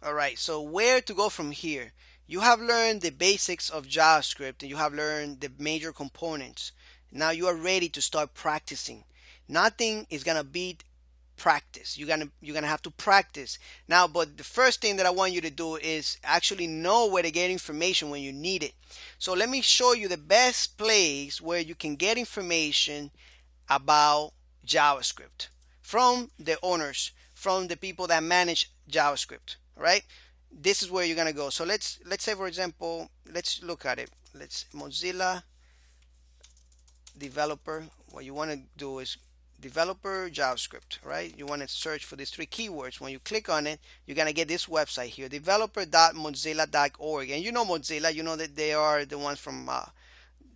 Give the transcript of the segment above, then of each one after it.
All right, so where to go from here? You have learned the basics of JavaScript and you have learned the major components. Now you are ready to start practicing. Nothing is gonna beat practice. You're gonna have to practice now. But the first thing that I want you to do is actually know where to get information when you need it. So let me show you the best place where you can get information about JavaScript from the owners, from the people that manage JavaScript. Right? This is where you're gonna go. So let's say, for example, let's look at it. Let's Mozilla developer. What you want to do is developer JavaScript, right? You want to search for these three keywords. When you click on it, you're gonna get this website here, developer.mozilla.org. And you know Mozilla, you know that they are the ones from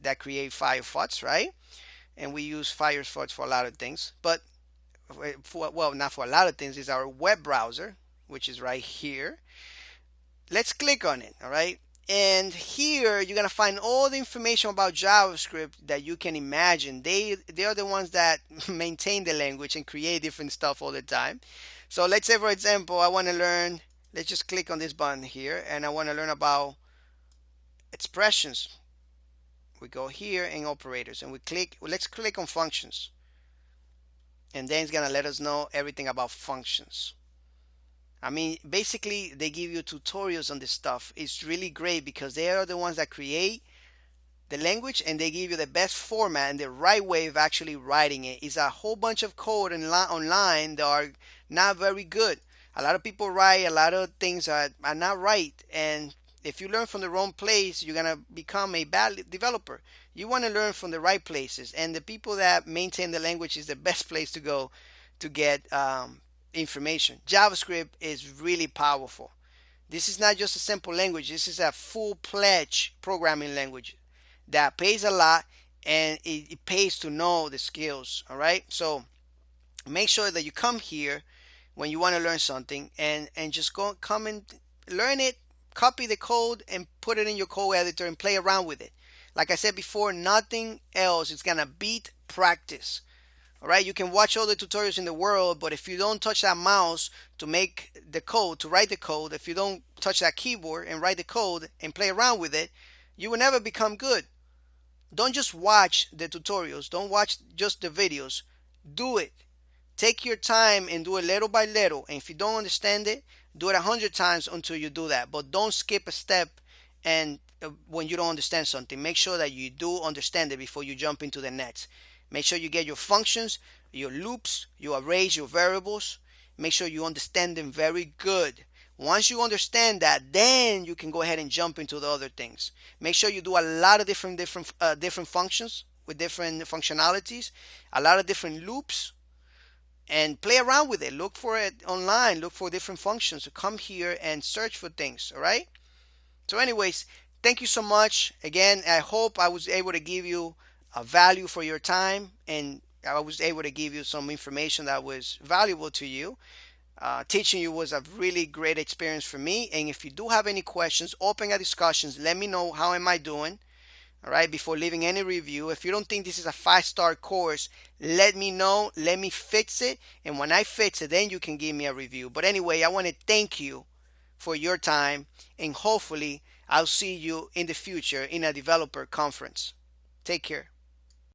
that create Firefox, right? And we use Firefox for a lot of things, but well, not for a lot of things. It's our web browser, which is right here. Let's click on it. All right, and here you're gonna find all the information about JavaScript that you can imagine. They are the ones that maintain the language and create different stuff all the time. So let's say, for example, I want to learn. Let's just click on this button here, and I want to learn about expressions. We go here in operators, and we click. Let's click on functions, and then it's gonna let us know everything about functions. I mean, basically, they give you tutorials on this stuff. It's really great because they are the ones that create the language and they give you the best format and the right way of actually writing it. It's a whole bunch of code online that are not very good. A lot of people write a lot of things that are not right. And if you learn from the wrong place, you're going to become a bad developer. You want to learn from the right places. And the people that maintain the language is the best place to go to get information. JavaScript is really powerful. This is not just a simple language. This is a full-fledged programming language that pays a lot, and it pays to know the skills. All right, so make sure that you come here when you want to learn something, and just come and learn it. Copy the code and put it in your code editor and play around with it. Like I said before, nothing else is gonna beat practice. All right, you can watch all the tutorials in the world, but if you don't touch that mouse to make the code, to write the code, if you don't touch that keyboard and write the code and play around with it, you will never become good. Don't just watch the tutorials. Don't watch just the videos. Do it. Take your time and do it little by little. And if you don't understand it, do it 100 times until you do that. But don't skip a step and when you don't understand something. Make sure that you do understand it before you jump into the next. Make sure you get your functions, your loops, your arrays, your variables. Make sure you understand them very good. Once you understand that, then you can go ahead and jump into the other things. Make sure you do a lot of different functions with different functionalities, a lot of different loops, and play around with it. Look for it online. Look for different functions. So come here and search for things. All right. So, anyways, thank you so much. Again, I hope I was able to give you a value for your time, and I was able to give you some information that was valuable to you. Teaching you was a really great experience for me. And if you do have any questions, open a discussions. Let me know how am I doing. All right, before leaving any review. If you don't think this is a 5-star course, let me know. Let me fix it. And when I fix it, then you can give me a review. But anyway, I want to thank you for your time. And hopefully, I'll see you in the future in a developer conference. Take care.